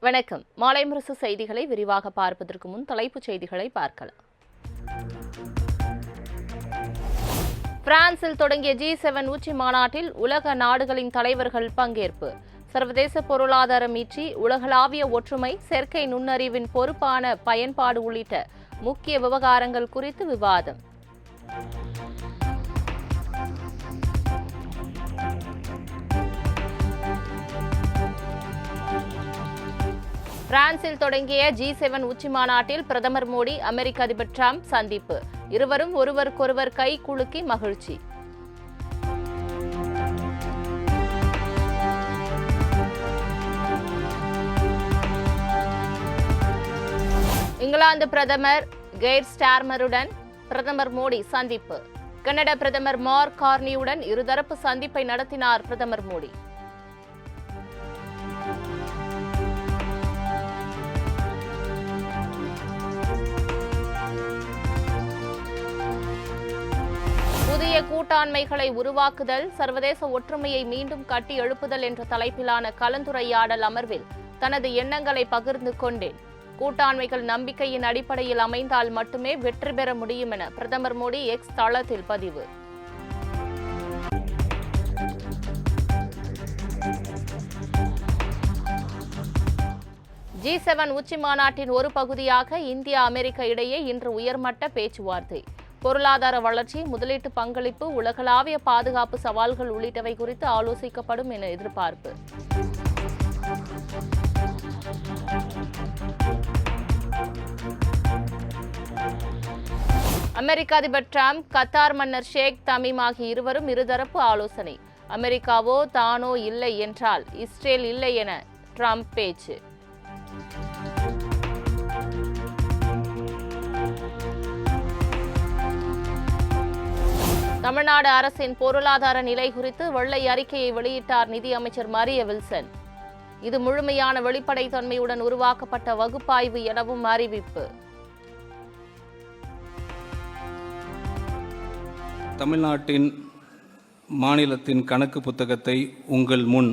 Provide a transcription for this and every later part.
வணக்கம். மாலை முரசு செய்திகளை விரிவாக பார்ப்பதற்கு முன் தலைப்புச் செய்திகளை பார்க்கலாம். பிரான்சில் தொடங்கிய G7 உச்சி மாநாட்டில் உலக நாடுகளின் தலைவர்கள் பங்கேற்பு. சர்வதேச பொருளாதார மீட்சி, உலகளாவிய ஒற்றுமை, செயற்கை நுண்ணறிவின் பொறுப்பான பயன்பாடு உள்ளிட்ட முக்கிய விவகாரங்கள் குறித்து விவாதம். பிரான்சில் தொடங்கிய G7 உச்சி மாநாட்டில் பிரதமர் மோடி, அமெரிக்க அதிபர் டிரம்ப் சந்திப்பு. இருவரும் ஒருவருக்கொருவர் கை குலுக்கி மகிழ்ச்சி. இங்கிலாந்து பிரதமர் கெய்ர் ஸ்டார்மருடன் பிரதமர் மோடி சந்திப்பு. கனடா பிரதமர் மார்க் கார்னியுடன் இருதரப்பு சந்திப்பை நடத்தினார் பிரதமர் மோடி. புதிய கூட்டாண்மைகளை உருவாக்குதல், சர்வதேச ஒற்றுமையை மீண்டும் கட்டி எழுப்புதல் என்ற தலைப்பிலான கலந்துரையாடல் அமர்வில் தனது எண்ணங்களை பகிர்ந்து கொண்டேன். கூட்டாண்மைகள் நம்பிக்கையின் அடிப்படையில் அமைந்தால் மட்டுமே வெற்றி பெற முடியும் என பிரதமர் மோடி எக்ஸ் தளத்தில் பதிவு. G7 உச்சி மாநாட்டின் ஒரு பகுதியாக இந்தியா அமெரிக்கா இடையே இன்று உயர்மட்ட பேச்சுவார்த்தை. பொருளாதார வளர்ச்சி, முதலீட்டு பங்களிப்பு, உலகளாவிய பாதுகாப்பு சவால்கள் உள்ளிட்டவை குறித்து ஆலோசிக்கப்படும் என எதிர்பார்ப்பு. அமெரிக்க அதிபர் டிரம்ப், கத்தார் மன்னர் ஷேக் தமீம் ஆகிய இருவரும் இருதரப்பு ஆலோசனை. அமெரிக்காவோ தானோ இல்லை என்றால் இஸ்ரேல் இல்லை என டிரம்ப் பேச்சு. தமிழ்நாடு அரசின் பொருளாதார நிலை குறித்து வெள்ளை அறிக்கையை வெளியிட்டார் நிதியமைச்சர் மரிய வில்சன். இது முழுமையான வெளிப்படைத்தன்மையுடன் உருவாக்கப்பட்ட வகுப்பாய்வு எனவும் அறிவிப்பு. தமிழ்நாட்டின் மாநிலத்தின் கணக்கு புத்தகத்தை உங்கள் முன்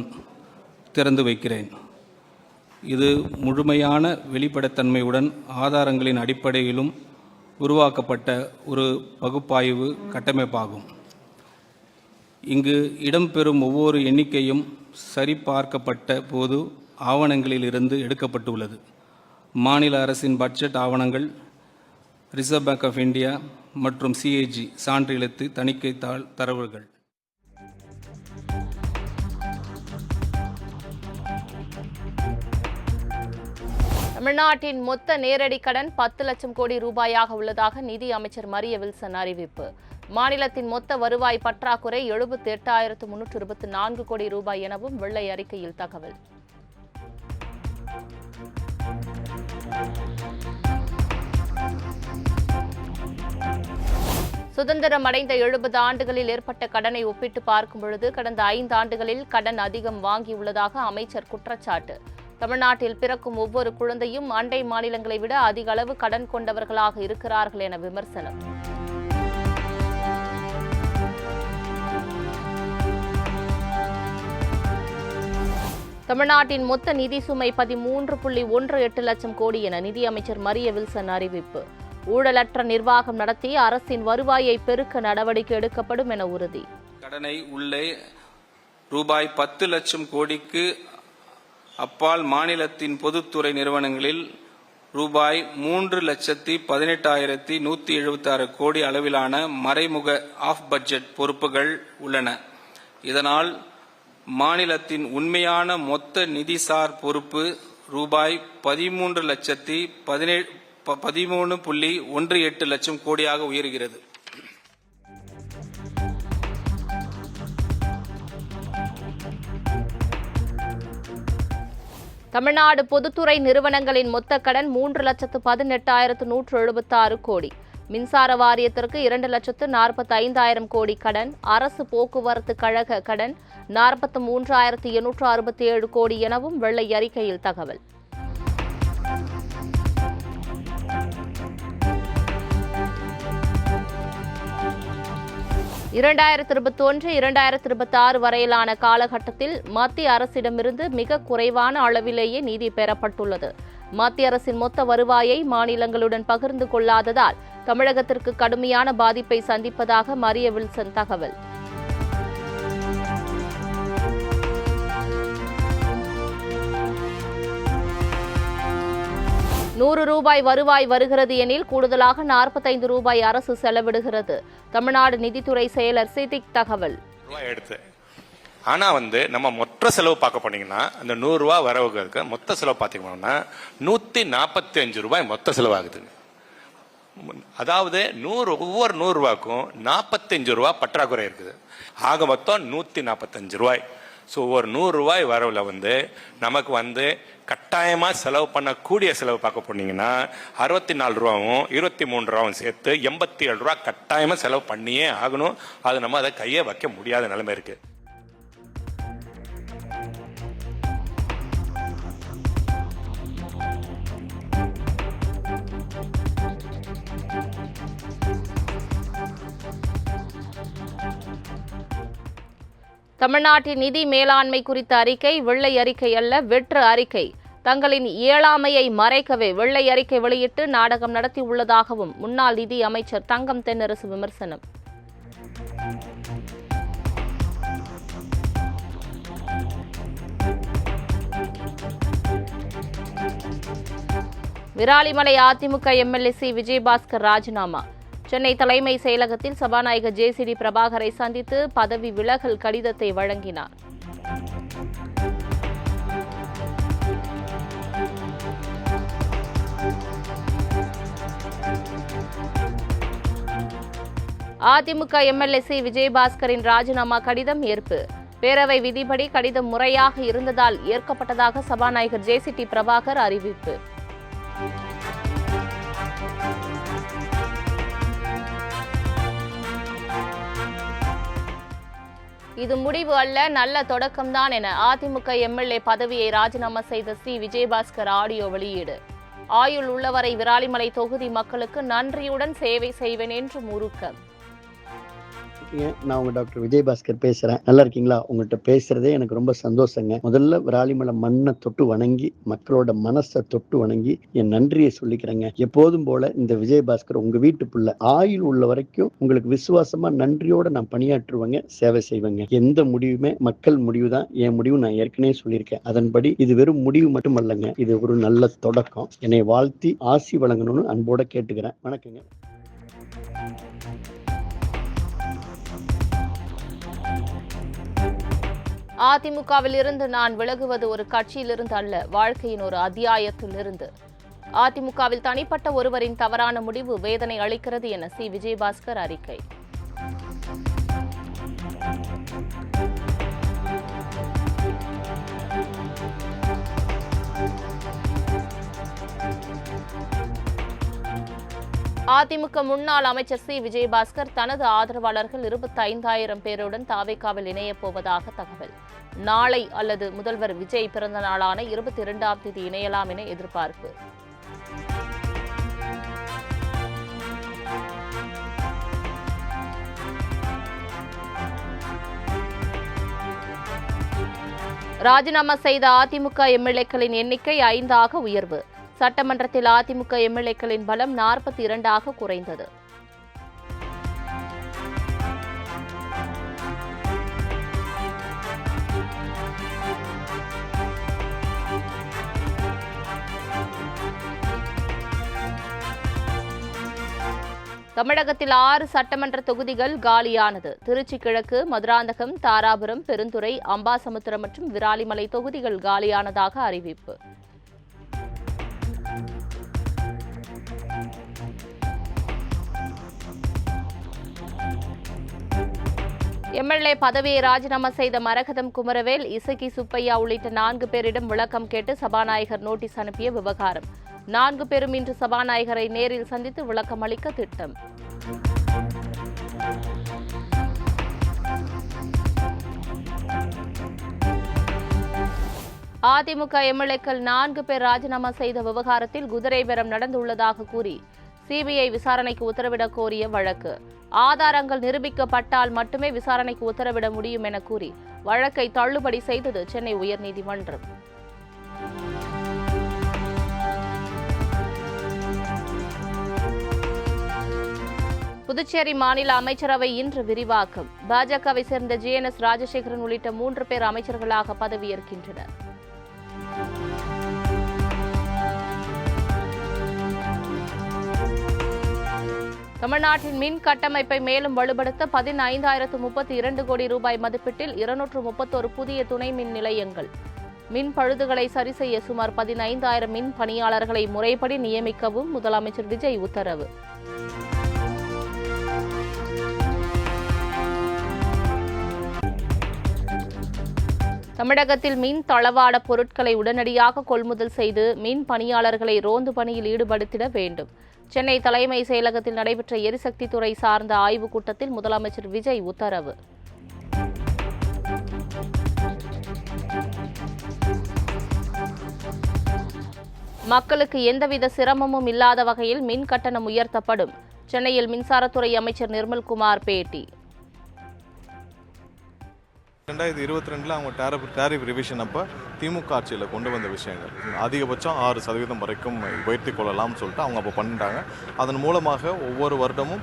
திறந்து வைக்கிறேன். இது முழுமையான வெளிப்படைத்தன்மையுடன் ஆதாரங்களின் அடிப்படையிலும் உருவாக்கப்பட்ட ஒரு பகுப்பாய்வு கட்டமைப்பாகும். இங்கு இடம்பெறும் ஒவ்வொரு எண்ணிக்கையும் சரிபார்க்கப்பட்ட போது ஆவணங்களில் இருந்து எடுக்கப்பட்டுள்ளது. மாநில அரசின் பட்ஜெட் ஆவணங்கள், ரிசர்வ் பேங்க் ஆஃப் இந்தியா மற்றும் CAG சான்றெழுத்து தணிக்கை தரவுகள். தமிழ்நாட்டின் மொத்த நேரடி கடன் 10 லட்சம் கோடி ரூபாயாக உள்ளதாக நிதி அமைச்சர் மரிய வில்சன் அறிவிப்பு. மாநிலத்தின் மொத்த வருவாய் பற்றாக்குறை 78,324 கோடி ரூபாய் எனவும் வெள்ளை அறிக்கையில் தகவல். சுதந்திரம் அடைந்த 70 ஆண்டுகளில் ஏற்பட்ட கடனை ஒப்பிட்டு பார்க்கும் பொழுது கடந்த 5 ஆண்டுகளில் கடன் அதிகம் வாங்கியுள்ளதாக அமைச்சர் குற்றச்சாட்டு. தமிழ்நாட்டில் பிறக்கும் ஒவ்வொரு குழந்தையும் அண்டை மாநிலங்களை விட அதிக அளவு கடன் கொண்டவர்களாக இருக்கிறார்கள் என விமர்சனம். தமிழ்நாட்டின் மொத்த நிதி சுமை 13.18 லட்சம் கோடி என நிதியமைச்சர் மரிய வில்சன் அறிவிப்பு. ஊழலற்ற நிர்வாகம் நடத்தி அரசின் வருவாயை பெருக்க நடவடிக்கை எடுக்கப்படும் என உறுதி. கடனை உள்ளே ரூபாய் 10 லட்சம் கோடிக்கு அப்பால் மாநிலத்தின் பொதுத்துறை நிறுவனங்களில் ரூபாய் 3,18,176 கோடி அளவிலான மறைமுக ஆஃப் பட்ஜெட் பொறுப்புகள் உள்ளன. இதனால் மாநிலத்தின் உண்மையான மொத்த நிதிசார் பொறுப்பு ரூபாய் 13.18 லட்சம் கோடியாக உயர்கிறது. தமிழ்நாடு பொதுத்துறை நிறுவனங்களின் மொத்த கடன் 3,18,176 கோடி. மின்சார வாரியத்திற்கு 2,45,000 கோடி கடன். அரசு போக்குவரத்து கழக கடன் 43,867 கோடி எனவும் வெள்ளை அறிக்கையில் தகவல். 2021, 2026 வரையிலான காலகட்டத்தில் மத்திய அரசிடமிருந்து மிக குறைவான அளவிலேயே நிதி பெறப்பட்டுள்ளது. மத்திய அரசின் மொத்த வருவாயை மாநிலங்களுடன் பகிர்ந்து கொள்ளாததால் தமிழகத்திற்கு கடுமையான பாதிப்பை சந்திப்பதாக மரிய வில்சன் தகவல். ₹100 வருவாய் வருகிறது எனில் கூடுதலாக ₹45 அரசு செலவிடுகிறது. தமிழ்நாடு நிதித்துறை செயலர் சித்திக் தகவல். எடுத்து ஆனா நம்ம மொத்த செலவு பார்க்க போனீங்கன்னா அந்த ₹100 வரவுகளுக்கு மொத்த செலவு பார்த்தீங்கன்னா ₹145 மொத்த செலவாகுது. அதாவது ஒவ்வொரு ₹100க்கும் ₹45 பற்றாக்குறை இருக்குது. ஆக மொத்தம் ₹145. ஸோ ஒரு ₹100 வரவுல நமக்கு கட்டாயமா செலவு பண்ணக்கூடிய செலவு பார்க்க போனீங்கன்னா ₹64வும் ₹23வும் சேர்த்து ₹87 கட்டாயமா செலவு பண்ணியே ஆகணும். அது நம்ம அதை கையே வைக்க முடியாத நிலைமை இருக்கு. தமிழ்நாட்டின் நிதி மேலாண்மை குறித்த அறிக்கை வெள்ளை அறிக்கை அல்ல, வெற்று அறிக்கை. தங்களின் இயலாமையை மறைக்கவே வெள்ளை அறிக்கை வெளியிட்டு நாடகம் நடத்தியுள்ளதாகவும் முன்னாள் நிதி அமைச்சர் தங்கம் தென்னரசு விமர்சனம். விராலிமலை அதிமுக எம்எல்ஏ சி விஜயபாஸ்கர் ராஜினாமா. சென்னை தலைமை செயலகத்தில் சபாநாயகர் ஜேசிடி பிரபாகரை சந்தித்து பதவி விலகல் கடிதத்தை வழங்கினார். அதிமுக எம்எல்ஏ சி விஜயபாஸ்கரின் ராஜினாமா கடிதம் ஏற்பு. பேரவை விதிப்படி கடிதம் முறையாக இருந்ததால் ஏற்கப்பட்டதாக சபாநாயகர் ஜேசிடி பிரபாகர் அறிவிப்பு. இது முடிவு அல்ல, நல்ல தொடக்கம்தான் என அதிமுக எம்எல்ஏ பதவியை ராஜினாமா செய்த சி விஜயபாஸ்கர் ஆடியோ வெளியீடு. ஆயுள் உள்ளவரை விராலிமலை தொகுதி மக்களுக்கு நன்றியுடன் சேவை செய்வேன் என்று முறுக்கம். நான் உங்க டாக்டர் விஜயபாஸ்கர் பேசுறேன். நல்லா இருக்கீங்களா? உங்கள்கிட்ட பேசுறதே எனக்கு ரொம்ப சந்தோஷங்க. முதல்ல விராலிமலை மண்ணை தொட்டு வணங்கி மக்களோட மனசை தொட்டு வணங்கி என் நன்றியை சொல்லிக்கிறேங்க. எப்போதும் போல இந்த விஜயபாஸ்கர் உங்க வீட்டு புள்ள ஆயுள் உள்ள வரைக்கும் உங்களுக்கு விசுவாசமா நன்றியோட நான் பணியாற்றுவேங்க, சேவை செய்வேங்க. எந்த முடிவுமே மக்கள் முடிவு தான். என் முடிவு நான் ஏற்கனவே சொல்லியிருக்கேன். அதன்படி இது வெறும் முடிவு மட்டும் அல்லங்க, இது ஒரு நல்ல தொடக்கம். என்னை வாழ்த்தி ஆசி வழங்கணும்னு அன்போட கேட்டுக்கிறேன். வணக்கங்க. அதிமுகவில் இருந்து நான் விலகுவது ஒரு கட்சியிலிருந்து அல்ல, வாழ்க்கையின் ஒரு அத்தியாயத்திலிருந்து. அதிமுகவில் தனிப்பட்ட ஒருவரின் தவறான முடிவு வேதனை அளிக்கிறது என சி விஜயபாஸ்கர் அறிக்கை. அதிமுக முன்னாள் அமைச்சர் சி விஜயபாஸ்கர் தனது ஆதரவாளர்கள் 25,000 பேருடன் தாவேகாவில் இணையப் போவதாக தகவல். நாளை அல்லது முதல்வர் விஜய் பிறந்த நாளான 22ஆம் தேதி இணையலாம் என எதிர்பார்ப்பு. ராஜினாமா செய்த அதிமுக எம்எல்ஏக்களின் எண்ணிக்கை 5 உயர்வு. சட்டமன்றத்தில் அதிமுக எம்எல்ஏக்களின் பலம் 42 குறைந்தது. தமிழகத்தில் 6 சட்டமன்ற தொகுதிகள் காலியானது. திருச்சி கிழக்கு, மதுராந்தகம், தாராபுரம், பெருந்துறை, அம்பாசமுத்திரம் மற்றும் விராலிமலை தொகுதிகள் காலியானதாக அறிவிப்பு. எம்எல்ஏ பதவியை ராஜினாமா செய்த மரகதம் குமரவேல், இசக்கி சுப்பையா உள்ளிட்ட 4 பேரிடம் விளக்கம் கேட்டு சபாநாயகர் நோட்டீஸ் அனுப்பிய விவகாரம். 4 பேரும் இன்று சபாநாயகரை நேரில் சந்தித்து விளக்கம் அளிக்க திட்டம். அதிமுக எம்எல்ஏக்கள் 4 பேர் ராஜினாமா செய்த விவகாரத்தில் குதிரை பேரம் நடந்துள்ளதாக கூறி சிபிஐ விசாரணைக்கு உத்தரவிடக் கோரிய வழக்கு. ஆதாரங்கள் நிரூபிக்கப்பட்டால் மட்டுமே விசாரணைக்கு உத்தரவிட முடியும் என கூறி வழக்கை தள்ளுபடி செய்தது சென்னை உயர்நீதிமன்றம். புதுச்சேரி மாநில அமைச்சரவை இன்று விரிவாக்கம். பாஜகவை சேர்ந்த ஜே.என்.எஸ். ராஜசேகரன் உள்ளிட்ட 3 பேர் அமைச்சர்களாக பதவியேற்கின்றனர். தமிழ்நாட்டின் மின் கட்டமைப்பை மேலும் வலுப்படுத்த 15,032 கோடி ரூபாய் மதிப்பீட்டில் 231 புதிய துணை மின் நிலையங்கள். மின் பழுதுகளை சரி செய்ய சுமார் 15,000 மின் பணியாளர்களை முறைப்படி நியமிக்கவும் முதலமைச்சர் விஜய் உத்தரவு. தமிழகத்தில் மின் தளவாட பொருட்களை உடனடியாக கொள்முதல் செய்து மின் பணியாளர்களை ரோந்து பணியில் ஈடுபடுத்திட வேண்டும். சென்னை தலைமை செயலகத்தில் நடைபெற்ற எரிசக்தி துறை சார்ந்த ஆய்வுக் கூட்டத்தில் முதலமைச்சர் விஜய் உத்தரவு. மக்களுக்கு எந்தவித சிரமமும் இல்லாத வகையில் மின் கட்டணம் உயர்த்தப்படும். சென்னையில் மின்சாரத்துறை அமைச்சர் நிர்மல்குமார் பேட்டி. 2022 அவங்க டேரிஃப் ரிவிஷன் அப்போ திமுக ஆட்சியில் கொண்டு வந்த விஷயங்கள் அதிகபட்சம் 6% வரைக்கும் உயர்த்தி கொள்ளலாம்னு சொல்லிட்டு அவங்க அப்போ பண்ணிட்டாங்க. அதன் மூலமாக ஒவ்வொரு வருடமும்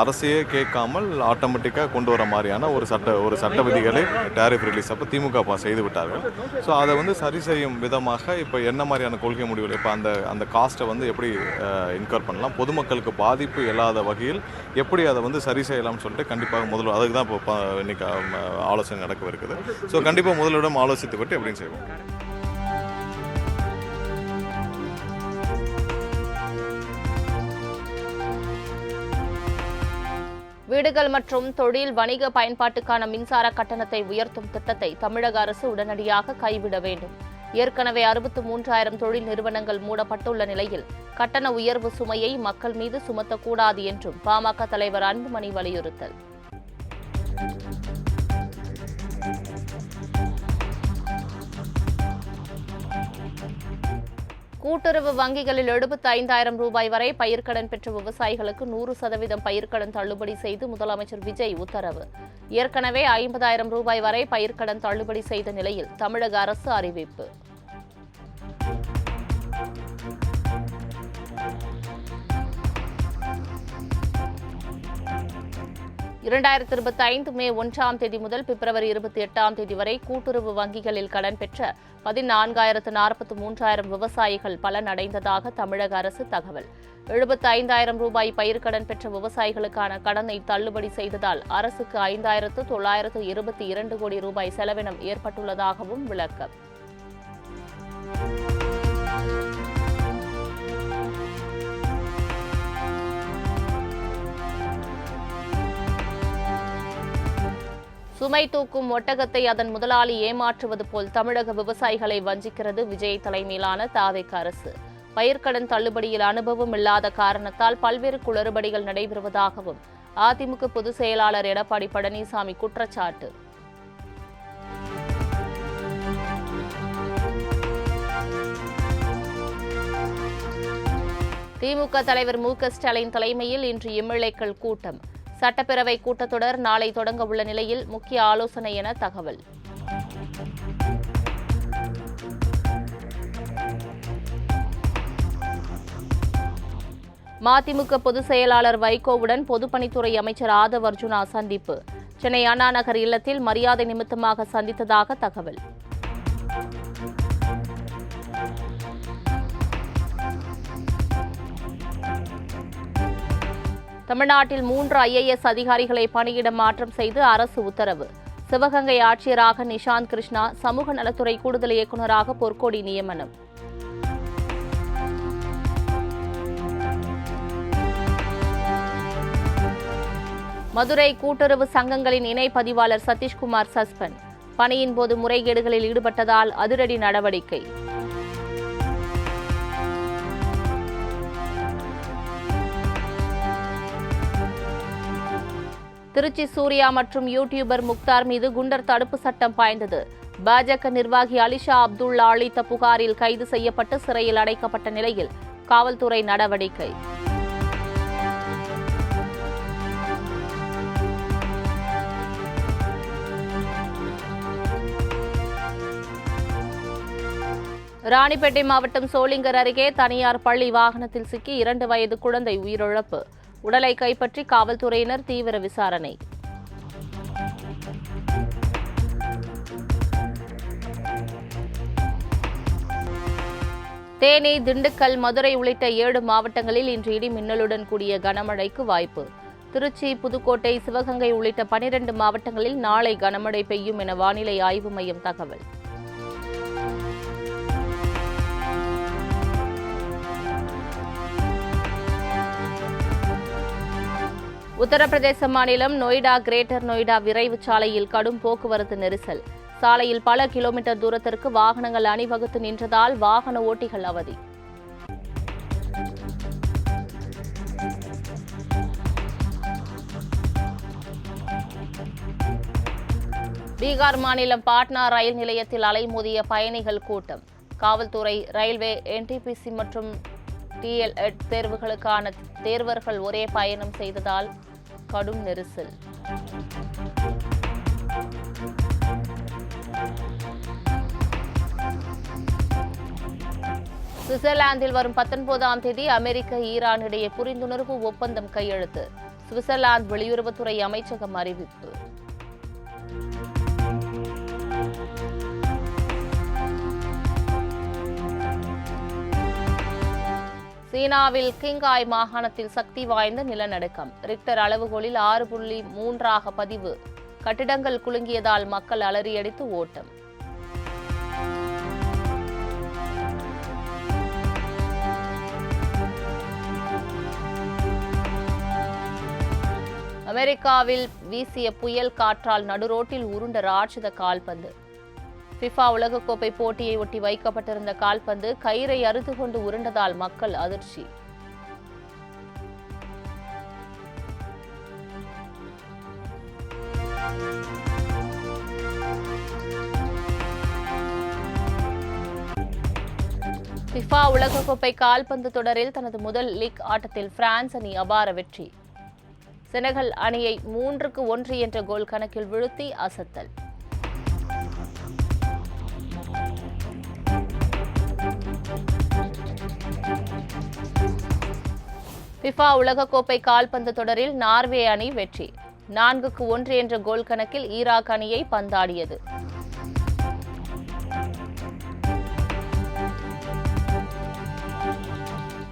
அரசையே கேட்காமல் ஆட்டோமேட்டிக்காக கொண்டு வர மாதிரியான ஒரு சட்ட விதிகளை டேரிஃப் ரிலீஸ் அப்போ திமுக செய்து விட்டார்கள். ஸோ அதை சரி செய்யும் விதமாக இப்போ என்ன மாதிரியான கொள்கை முடிவுகள் இப்போ அந்த காஸ்ட்டை எப்படி இன்கர் பண்ணலாம், பொதுமக்களுக்கு பாதிப்பு இல்லாத வகையில் எப்படி அதை சரி செய்யலாம்னு சொல்லிட்டு கண்டிப்பாக முதல்வர் அதுக்கு தான் இப்போ இன்னைக்கு ஆலோசனை நடக்க இருக்குது. ஸோ கண்டிப்பாக முதல்வரிடம் ஆலோசித்து விட்டு எப்படின்னு செய்வோம். வீடுகள் மற்றும் தொழில் வணிக பயன்பாட்டுக்கான மின்சார கட்டணத்தை உயர்த்தும் திட்டத்தை தமிழக அரசு உடனடியாக கைவிட வேண்டும். ஏற்கனவே 63,000 தொழில் நிறுவனங்கள் மூடப்பட்டுள்ள நிலையில் கட்டண உயர்வு சுமையை மக்கள் மீது சுமத்தக்கூடாது என்றும் பாமக தலைவர் அன்புமணி வலியுறுத்தல். கூட்டுறவு வங்கிகளில் 75,000 ரூபாய் வரை பயிர்க்கடன் பெற்ற விவசாயிகளுக்கு 100% பயிர்க்கடன் தள்ளுபடி செய்து முதலமைச்சர் விஜய் உத்தரவு. ஏற்கனவே 50,000 ரூபாய் வரை பயிர்க்கடன் தள்ளுபடி செய்த நிலையில் தமிழக அரசு அறிவிப்பு. மே 1 முதல் பிப்ரவரி 28 வரை கூட்டுறவு வங்கிகளில் கடன் பெற்ற 14,043 விவசாயிகள் பலனடைந்ததாக தமிழக அரசு தகவல். 75,000 ரூபாய் பயிர்க்கடன் பெற்ற விவசாயிகளுக்கான கடனை தள்ளுபடி செய்ததால் அரசுக்கு 5,922 கோடி ரூபாய் செலவினம் ஏற்பட்டுள்ளதாகவும் விளக்கம். சுமை தூக்கும் ஒட்டகத்தை அதன் முதலாளி ஏமாற்றுவது போல் தமிழக விவசாயிகளை வஞ்சிக்கிறது விஜய் தலைமையிலான தாவேக அரசு. பயிர்க்கடன் தள்ளுபடியில் அனுபவம் இல்லாத காரணத்தால் பல்வேறு குளறுபடிகள் நடைபெறுவதாகவும் அதிமுக பொதுச் செயலாளர் எடப்பாடி பழனிசாமி குற்றச்சாட்டு. திமுக தலைவர் மு.க. ஸ்டாலின் தலைமையில் இன்று எம்எல்ஏக்கள் கூட்டம். சட்டப்பேரவை கூட்டத்தொடர் நாளை தொடங்க உள்ள நிலையில் முக்கிய ஆலோசனை என தகவல். மதிமுக பொதுச் செயலாளர் வைகோவுடன் பொதுப்பணித்துறை அமைச்சர் ஆதவ் அர்ஜுனா சந்திப்பு. சென்னை அண்ணா நகர் இல்லத்தில் மரியாதை நிமித்தமாக சந்தித்ததாக தகவல். தமிழ்நாட்டில் 3 IAS அதிகாரிகளை பணியிட மாற்றம் செய்து அரசு உத்தரவு. சிவகங்கை ஆட்சியராக நிஷாந்த் கிருஷ்ணா, சமூக நலத்துறை கூடுதல் இயக்குநராக பொற்கொடி நியமனம். மதுரை கூட்டுறவு சங்கங்களின் இணை பதிவாளர் சதீஷ்குமார் சஸ்பெண்ட். பணியின் போது முறைகேடுகளில் ஈடுபட்டதால் அதிரடி நடவடிக்கை. திருச்சி சூர்யா மற்றும் யூடியூபர் முக்தார் மீது குண்டர் தடுப்பு சட்டம் பாய்ந்தது. பாஜக நிர்வாகி அலிஷா அப்துல்லா அளித்த புகாரில் கைது செய்யப்பட்டு சிறையில் அடைக்கப்பட்ட நிலையில் காவல்துறை நடவடிக்கை. ராணிப்பேட்டை மாவட்டம் சோளிங்கர் அருகே தனியார் பள்ளி வாகனத்தில் சிக்கி 2 வயது குழந்தை உயிரிழப்பு. உடலை கைப்பற்றி காவல்துறையினர் தீவிர விசாரணை. தேனி, திண்டுக்கல், மதுரை உள்ளிட்ட 7 மாவட்டங்களில் இன்று இடி மின்னலுடன் கூடிய கனமழைக்கு வாய்ப்பு. திருச்சி, புதுக்கோட்டை, சிவகங்கை உள்ளிட்ட 12 மாவட்டங்களில் நாளை கனமழை பெய்யும் என வானிலை ஆய்வு மையம் தகவல். உத்தரப்பிரதேச மாநிலம் நொய்டா கிரேட்டர் நொய்டா விரைவு சாலையில் கடும் போக்குவரத்து நெரிசல். சாலையில் பல கிலோமீட்டர் தூரத்திற்கு வாகனங்கள் அணிவகுத்து நின்றதால் வாகன ஓட்டிகள் அவதி. பீகார் மாநிலம் பாட்னா ரயில் நிலையத்தில் அலைமோதிய பயணிகள் கூட்டம். காவல்துறை, ரயில்வே, என்டிபிசி மற்றும் டிஎல்எட் தேர்வுகளுக்கான தேர்வர்கள் ஒரே பயணம் செய்ததால் கடும் நெரிசல். சுவிட்சர்லாந்தில் வரும் 19ஆம் தேதி அமெரிக்க, ஈரான் இடையே புரிந்துணர்வு ஒப்பந்தம் கையெழுத்து. சுவிட்சர்லாந்து வெளியுறவுத்துறை அமைச்சகம் அறிவிப்பு. சீனாவில் கிங்காய் மாகாணத்தில் சக்தி வாய்ந்த நிலநடுக்கம். ரிக்டர் அளவுகோலில் 6.3 பதிவு. கட்டிடங்கள் குலுங்கியதால் மக்கள் அலறியடித்து ஓட்டம். அமெரிக்காவில் வீசிய புயல் காற்றால் நடுரோட்டில் உருண்ட ராட்சத கால்பந்து. ஃபிஃபா உலகக்கோப்பை போட்டியை ஒட்டி வைக்கப்பட்டிருந்த கால்பந்து கயிறை அறுத்து கொண்டு உருண்டதால் மக்கள் அதிர்ச்சி. ஃபிஃபா உலகக்கோப்பை கால்பந்து தொடரில் தனது முதல் லீக் ஆட்டத்தில் பிரான்ஸ் அணி அபார வெற்றி. செனகல் அணியை 3-1 என்ற கோல் கணக்கில் வீழ்த்தி அசத்தல். ஃபிஃபா உலகக்கோப்பை கால்பந்து தொடரில் நார்வே அணி வெற்றி. 4-1 என்ற கோல் கணக்கில் ஈராக் அணியை பந்தாடியது.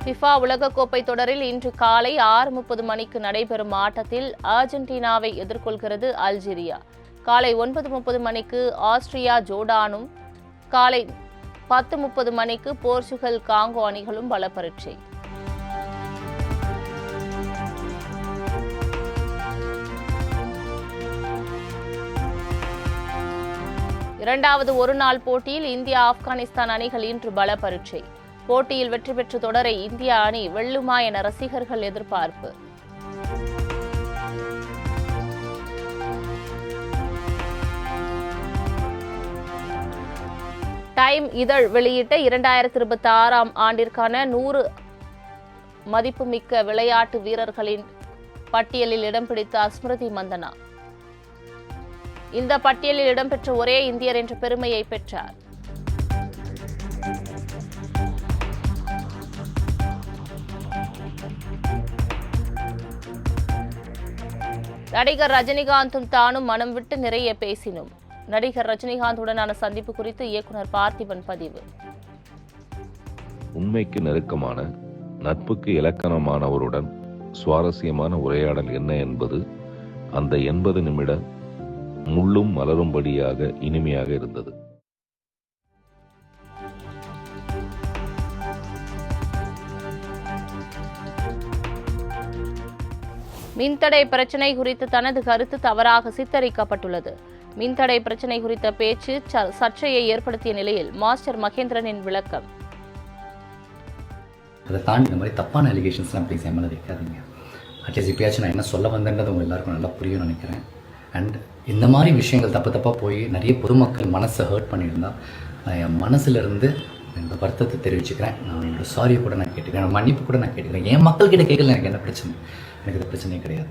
ஃபிஃபா உலகக்கோப்பை தொடரில் இன்று காலை 6:30 மணிக்கு நடைபெறும் ஆட்டத்தில் அர்ஜென்டினாவை எதிர்கொள்கிறது அல்ஜீரியா. காலை 9:30 மணிக்கு ஆஸ்திரியா ஜோர்டானும், காலை 10:30 மணிக்கு போர்ச்சுகல் காங்கோ அணிகளும் பலப்பரீட்சை. இரண்டாவது ஒருநாள் போட்டியில் இந்தியா, ஆப்கானிஸ்தான் அணிகள் இன்று பல பரீட்சை. போட்டியில் வெற்றி பெற்று தொடரை இந்தியா அணி வெல்லுமா என ரசிகர்கள் எதிர்பார்ப்பு. டைம் இதழ் வெளியிட்ட 2026ஆம் ஆண்டிற்கான 100 மதிப்புமிக்க விளையாட்டு வீரர்களின் பட்டியலில் இடம் பிடித்த ஸ்மிருதி மந்தனா இந்த பட்டியலில் இடம்பெற்ற ஒரே இந்தியர் என்ற பெருமையை பெற்றார். நடிகர் ரஜினிகாந்தும் தானும் மனம் விட்டு நிறைய பேசினோம். நடிகர் ரஜினிகாந்துடனான சந்திப்பு குறித்து இயக்குனர் பார்த்திபன் பதிவு. உண்மைக்கு நெருக்கமான, நட்புக்கு இலக்கணமானவருடன் சுவாரஸ்யமான உரையாடல் என்ன என்பது அந்த 80 நிமிட முள்ளும் மலரும்படியாக இனிமையாக இருந்தது. மின்தடை பிரச்சினை குறித்து தனது கருத்து தவறாக சித்தரிக்கப்பட்டுள்ளது. மின்தடை பிரச்சினை குறித்த பேச்சு சர்ச்சையை ஏற்படுத்திய நிலையில் மாஸ்டர் மகேந்திரனின் விளக்கம். அதை தாண்டி இந்த மாதிரி தப்பான அலிகேஷன்ஸ்லாம் ப்ளீஸ் என் மேலே வைக்காதீங்க. அட்லீஸ்ட் இப்பயாச்சும் நான் என்ன சொல்ல வந்தேன்றது உங்கள் எல்லாருக்கும் நல்லா புரியும் நினைக்கிறேன். அண்ட் இந்த மாதிரி விஷயங்கள் தப்பாக போய் நிறைய பொதுமக்கள் மனசை ஹர்ட் பண்ணியிருந்தா நான் என் மனசுலேருந்து என்னோட வருத்தத்தை தெரிவிச்சுக்கிறேன். நான் என்னோட சாரியை கூட நான் கேட்டுக்கிறேன், மன்னிப்பு கூட நான் கேட்டுக்கிறேன். என் மக்கள்கிட்ட கேட்கல எனக்கு என்ன பிரச்சனை, எனக்கு இந்த பிரச்சனையே கிடையாது.